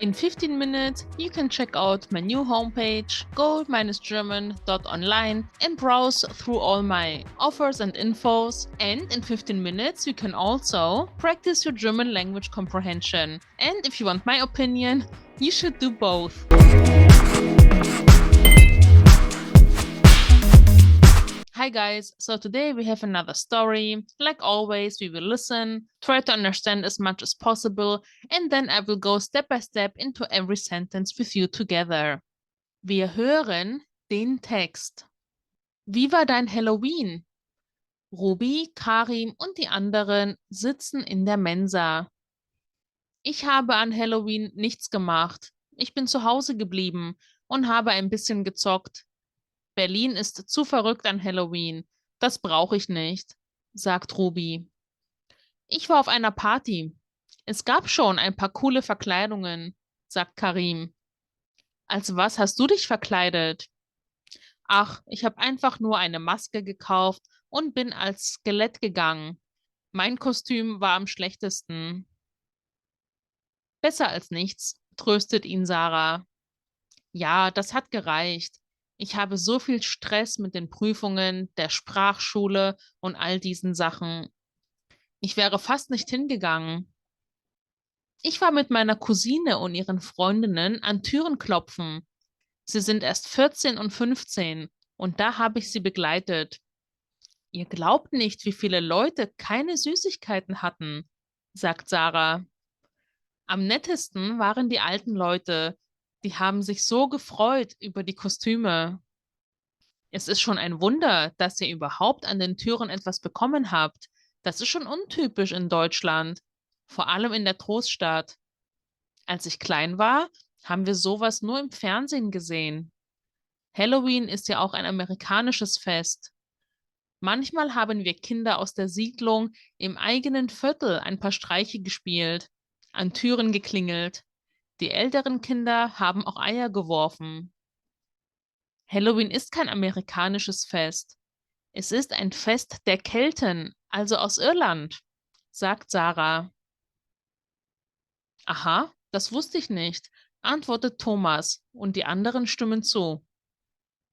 In 15 minutes, you can check out my new homepage, gold-german.online, and browse through all my offers and infos. And in 15 minutes, you can also practice your German language comprehension. And if you want my opinion, you should do both. Hi guys, so today we have another story. Like always, we will listen, try to understand as much as possible, and then I will go step by step into every sentence with you together. Wir hören den Text. Wie war dein Halloween? Rubi, Karim und die anderen sitzen in der Mensa. Ich habe an Halloween nichts gemacht. Ich bin zu Hause geblieben und habe ein bisschen gezockt. Berlin ist zu verrückt an Halloween. Das brauche ich nicht, sagt Ruby. Ich war auf einer Party. Es gab schon ein paar coole Verkleidungen, sagt Karim. Als was hast du dich verkleidet? Ach, ich habe einfach nur eine Maske gekauft und bin als Skelett gegangen. Mein Kostüm war am schlechtesten. Besser als nichts, tröstet ihn Sarah. Ja, das hat gereicht. Ich habe so viel Stress mit den Prüfungen, der Sprachschule und all diesen Sachen. Ich wäre fast nicht hingegangen. Ich war mit meiner Cousine und ihren Freundinnen an Türen klopfen. Sie sind erst 14 und 15 und da habe ich sie begleitet. Ihr glaubt nicht, wie viele Leute keine Süßigkeiten hatten, sagt Sarah. Am nettesten waren die alten Leute. Die haben sich so gefreut über die Kostüme. Es ist schon ein Wunder, dass ihr überhaupt an den Türen etwas bekommen habt. Das ist schon untypisch in Deutschland, vor allem in der Großstadt. Als ich klein war, haben wir sowas nur im Fernsehen gesehen. Halloween ist ja auch ein amerikanisches Fest. Manchmal haben wir Kinder aus der Siedlung im eigenen Viertel ein paar Streiche gespielt, an Türen geklingelt. Die älteren Kinder haben auch Eier geworfen. Halloween ist kein amerikanisches Fest. Es ist ein Fest der Kelten, also aus Irland, sagt Sarah. Aha, das wusste ich nicht, antwortet Thomas und die anderen stimmen zu.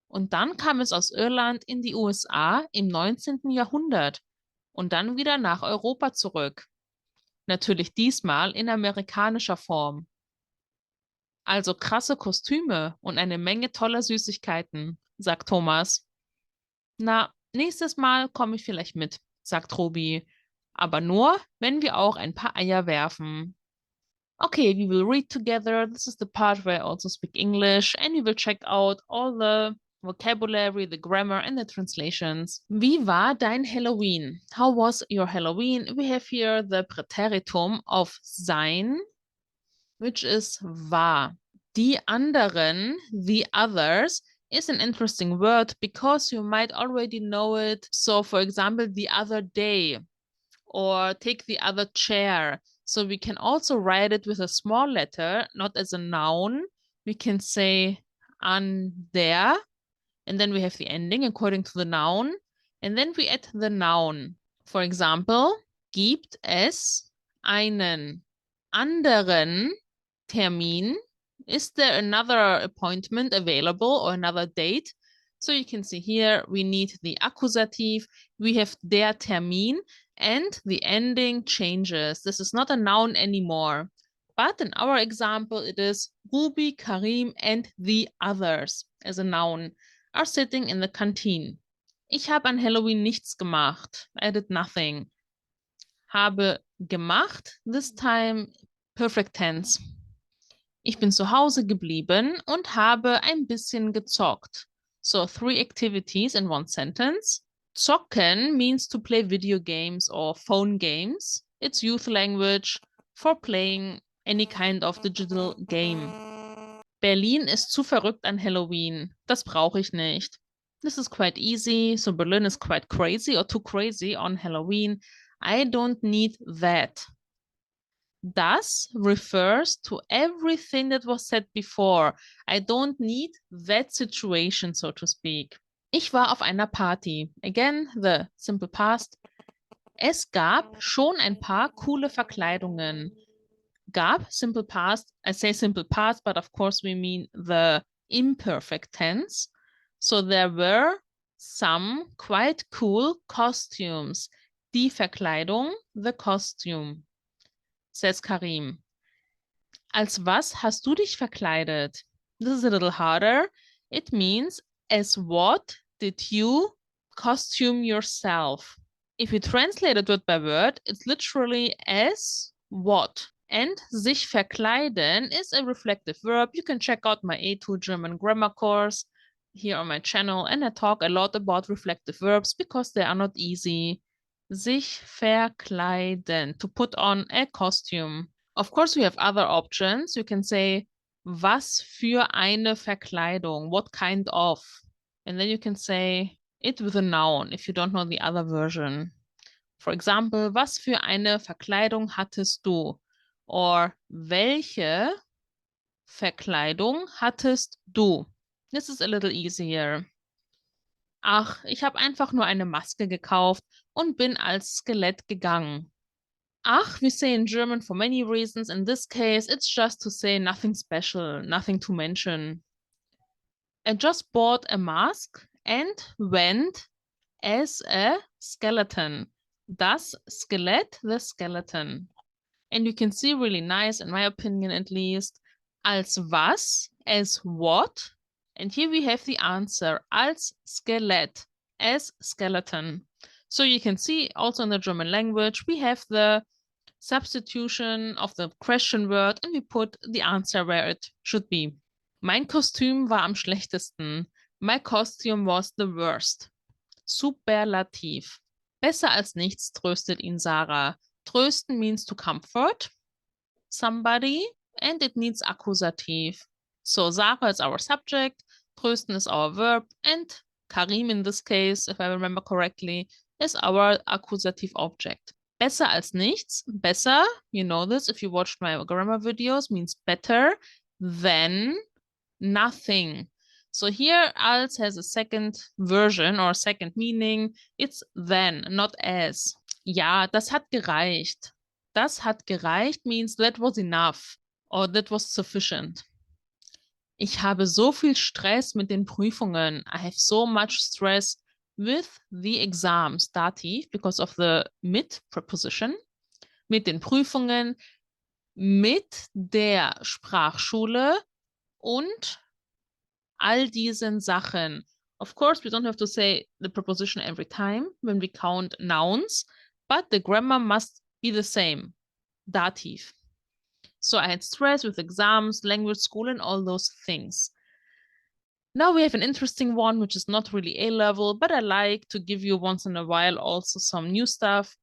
Und dann kam es aus Irland in die USA im 19. Jahrhundert und dann wieder nach Europa zurück. Natürlich diesmal in amerikanischer Form. Also krasse Kostüme und eine Menge toller Süßigkeiten, sagt Thomas. Na, nächstes Mal komme ich vielleicht mit, sagt Ruby. Aber nur, wenn wir auch ein paar Eier werfen. Okay, we will read together. This is the part where I also speak English and we will check out all the vocabulary, the grammar and the translations. Wie war dein Halloween? How was your Halloween? We have here the Präteritum of sein, which is war. Die anderen, the others, is an interesting word because you might already know it. So, for example, the other day or take the other chair. So we can also write it with a small letter, not as a noun. We can say an der, and then we have the ending according to the noun, and then we add the noun. For example, gibt es einen anderen Termin? Is there another appointment available or another date? So you can see here we need the Akkusativ, we have der Termin, and the ending changes. This is not a noun anymore. But in our example, it is Ruby, Karim, and the others as a noun are sitting in the canteen. Ich habe an Halloween nichts gemacht. I did nothing. Habe gemacht, this time perfect tense. Ich bin zu Hause geblieben und habe ein bisschen gezockt. So 3 activities in 1 sentence. Zocken means to play video games or phone games. It's youth language for playing any kind of digital game. Berlin ist zu verrückt an Halloween. Das brauche ich nicht. This is quite easy. So Berlin is quite crazy or too crazy on Halloween. I don't need that. Das refers to everything that was said before. I don't need that situation, so to speak. Ich war auf einer Party. Again, the simple past. Es gab schon ein paar coole Verkleidungen. Gab, simple past. I say simple past, but of course we mean the imperfect tense. So there were some quite cool costumes. Die Verkleidung, the costume, says Karim. Als was hast du dich verkleidet? This is a little harder. It means, as what did you costume yourself? If you translate it word by word, it's literally as what. And sich verkleiden is a reflective verb. You can check out my A2 German grammar course here on my channel, and I talk a lot about reflective verbs because they are not easy. Sich verkleiden, to put on a costume. Of course, we have other options. You can say, was für eine Verkleidung? What kind of? And then you can say it with a noun if you don't know the other version. For example, was für eine Verkleidung hattest du? Or welche Verkleidung hattest du? This is a little easier. Ach, ich habe einfach nur eine Maske gekauft und bin als Skelett gegangen. Ach, we say in German for many reasons. In this case, it's just to say nothing special, nothing to mention. I just bought a mask and went as a skeleton. Das Skelett, the skeleton. And you can see really nice, in my opinion at least, als was, as what. And here we have the answer, als Skelett, as skeleton. So you can see also in the German language, we have the substitution of the question word and we put the answer where it should be. Mein Kostüm war am schlechtesten. My costume was the worst. Superlativ. Besser als nichts, tröstet ihn Sarah. Trösten means to comfort somebody and it needs accusative. So Sarah is our subject, trösten is our verb, and Karim in this case, if I remember correctly, is our accusative object. Besser als nichts. Besser, you know this if you watched my grammar videos, means better than nothing. So here als has a second version or second meaning. It's than, not as. Ja, das hat gereicht. Das hat gereicht means that was enough or that was sufficient. Ich habe so viel Stress mit den Prüfungen. I have so much stress with the exams, dative, because of the mit preposition. Mit den Prüfungen, mit der Sprachschule und all diesen Sachen. Of course, we don't have to say the preposition every time when we count nouns, but the grammar must be the same, dative. So I had stress with exams, language school, and all those things. Now we have an interesting one, which is not really A-level, but I like to give you once in a while also some new stuff.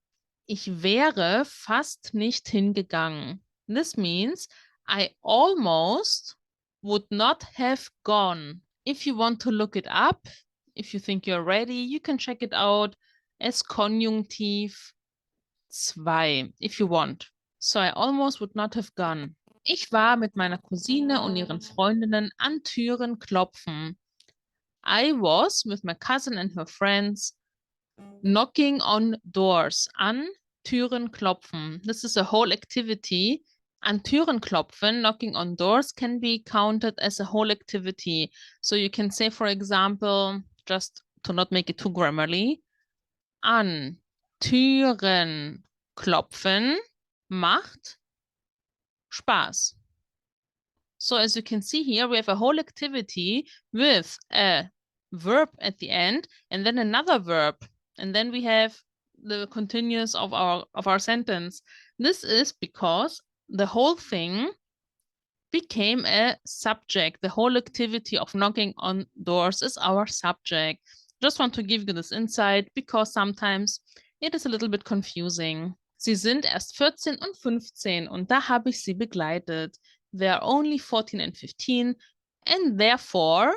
Ich wäre fast nicht hingegangen. This means I almost would not have gone. If you want to look it up, if you think you're ready, you can check it out as Konjunktiv 2, if you want. So I almost would not have gone. Ich war mit meiner Cousine und ihren Freundinnen an Türen klopfen. I was with my cousin and her friends knocking on doors. An Türen klopfen. This is a whole activity. An Türen klopfen, knocking on doors, can be counted as a whole activity. So you can say, for example, just to not make it too grammarly, an Türen klopfen macht Spaß. So as you can see here, we have a whole activity with a verb at the end and then another verb. And then we have the continuous of our sentence. This is because the whole thing became a subject. The whole activity of knocking on doors is our subject. Just want to give you this insight because sometimes it is a little bit confusing. Sie sind erst 14 und 15 und da habe ich sie begleitet. They are only 14 and 15 and therefore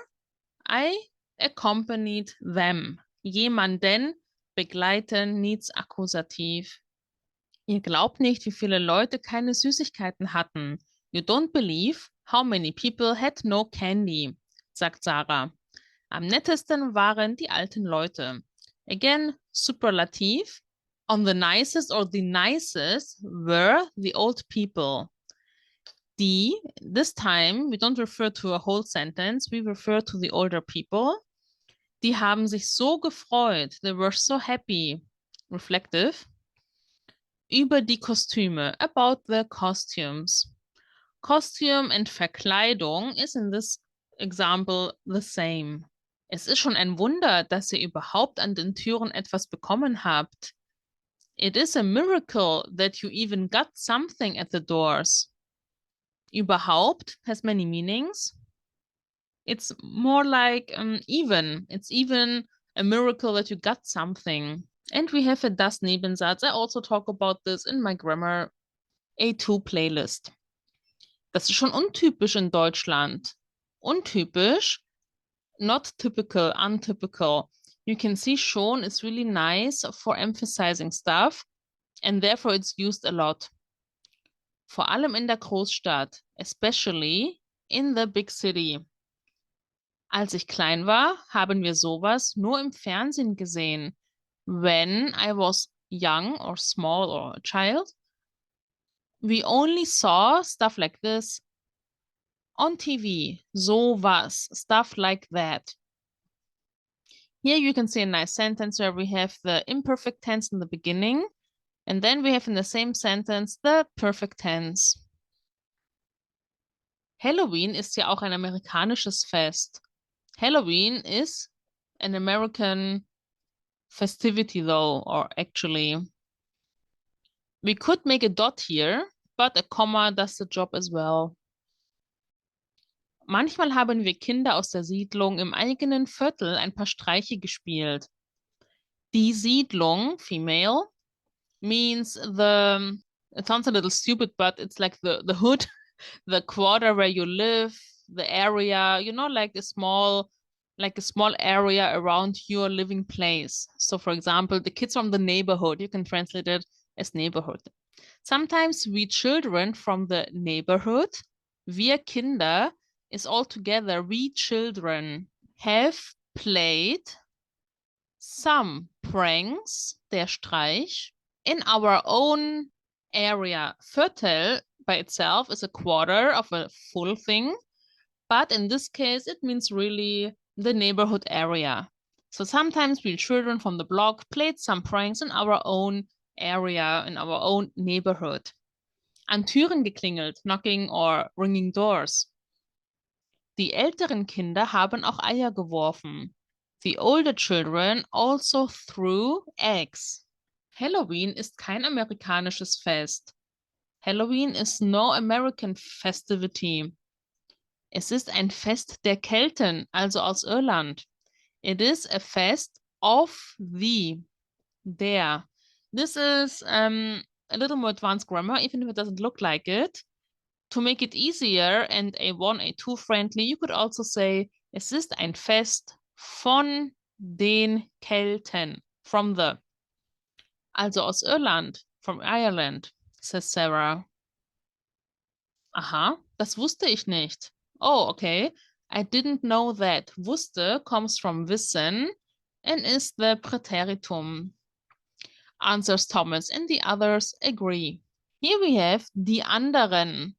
I accompanied them. Jemanden begleiten needs Akkusativ. Ihr glaubt nicht, wie viele Leute keine Süßigkeiten hatten. You don't believe how many people had no candy, sagt Sarah. Am nettesten waren die alten Leute. Again, superlativ. On the nicest or the nicest were the old people. Die, this time, we don't refer to a whole sentence, we refer to the older people. Die haben sich so gefreut, they were so happy, reflective, über die Kostüme, about the costumes. Costume and Verkleidung is in this example the same. Es ist schon ein Wunder, dass ihr überhaupt an den Türen etwas bekommen habt. It is a miracle that you even got something at the doors. Überhaupt has many meanings. It's more like even. It's even a miracle that you got something. And we have a das Nebensatz. I also talk about this in my Grammar A2 playlist. Das ist schon untypisch in Deutschland. Untypisch, not typical, untypical. You can see schon is really nice for emphasizing stuff and therefore it's used a lot. Vor allem in der Großstadt, especially in the big city. Als ich klein war, haben wir sowas nur im Fernsehen gesehen. When I was young or small or a child, we only saw stuff like this on TV. Sowas, stuff like that. Here you can see a nice sentence where we have the imperfect tense in the beginning, and then we have in the same sentence the perfect tense. Halloween ist ja auch ein amerikanisches Fest. Halloween is an American festivity though, or actually. We could make a dot here, but a comma does the job as well. Manchmal haben wir Kinder aus der Siedlung im eigenen Viertel ein paar Streiche gespielt. Die Siedlung, female, means it sounds a little stupid, but it's like the hood, the quarter where you live, the area, like a small area around your living place. So for example, the kids from the neighborhood, you can translate it as neighborhood. Sometimes we children from the neighborhood, wir Kinder, is all together, we children have played some pranks, der Streich, in our own area. Viertel by itself is a quarter of a full thing, but in this case, it means really the neighborhood area. So sometimes we children from the block played some pranks in our own area, in our own neighborhood. An Türen geklingelt, knocking or ringing doors. Die älteren Kinder haben auch Eier geworfen. The older children also threw eggs. Halloween ist kein amerikanisches Fest. Halloween is no American festivity. Es ist ein Fest der Kelten, also aus Irland. It is a fest of der. This is a little more advanced grammar, even if it doesn't look like it. To make it easier and A1, A2 friendly, you could also say, es ist ein Fest von den Kelten, from the. Also aus Irland, from Ireland, says Sarah. Aha, das wusste ich nicht. Oh, okay. I didn't know that. Wusste comes from wissen and is the Präteritum. Answers Thomas and the others agree. Here we have die anderen.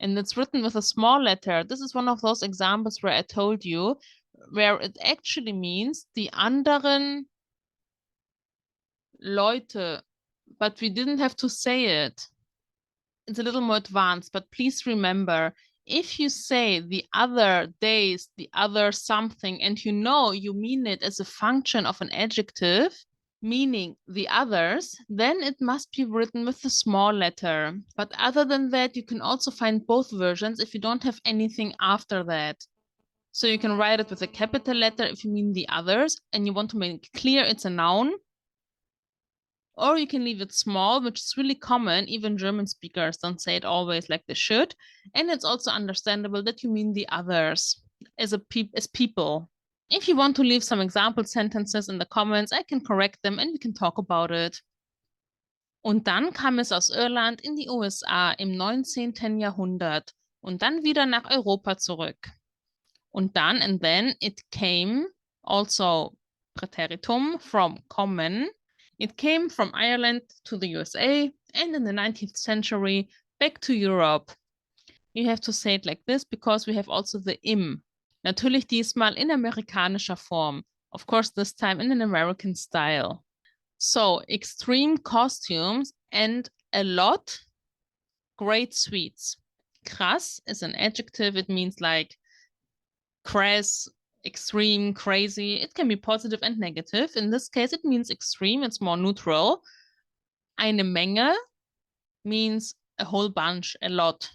And it's written with a small letter. This is one of those examples where I told you, where it actually means die anderen Leute, but we didn't have to say it. It's a little more advanced, but please remember, if you say the other days, the other something, and you mean it as a function of an adjective, meaning the others, then it must be written with a small letter. But other than that, you can also find both versions if you don't have anything after that. So you can write it with a capital letter if you mean the others and you want to make it clear it's a noun. Or you can leave it small, which is really common. Even German speakers don't say it always like they should. And it's also understandable that you mean the others as people. If you want to leave some example sentences in the comments, I can correct them and we can talk about it. Und dann kam es aus Irland in die USA im 19. Jahrhundert und dann wieder nach Europa zurück. Und dann, and then, it came, also Präteritum, from kommen. It came from Ireland to the USA and in the 19th century back to Europe. You have to say it like this because we have also the im. Natürlich diesmal in amerikanischer Form. Of course, this time in an American style. So, extreme costumes and a lot great sweets. Krass is an adjective. It means like crass, extreme, crazy. It can be positive and negative. In this case, it means extreme. It's more neutral. Eine Menge means a whole bunch, a lot.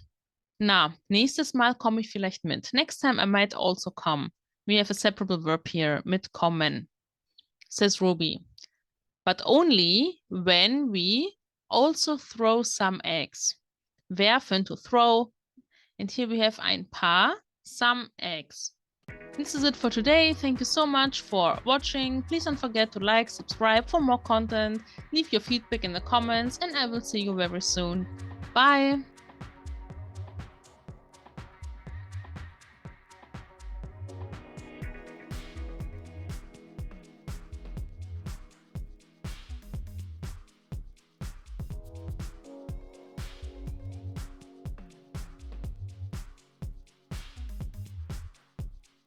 Na, nächstes Mal komme ich vielleicht mit. Next time I might also come. We have a separable verb here, mitkommen, says Ruby. But only when we also throw some eggs. Werfen, to throw. And here we have ein paar, some eggs. This is it for today. Thank you so much for watching. Please don't forget to like, subscribe for more content. Leave your feedback in the comments, and I will see you very soon. Bye!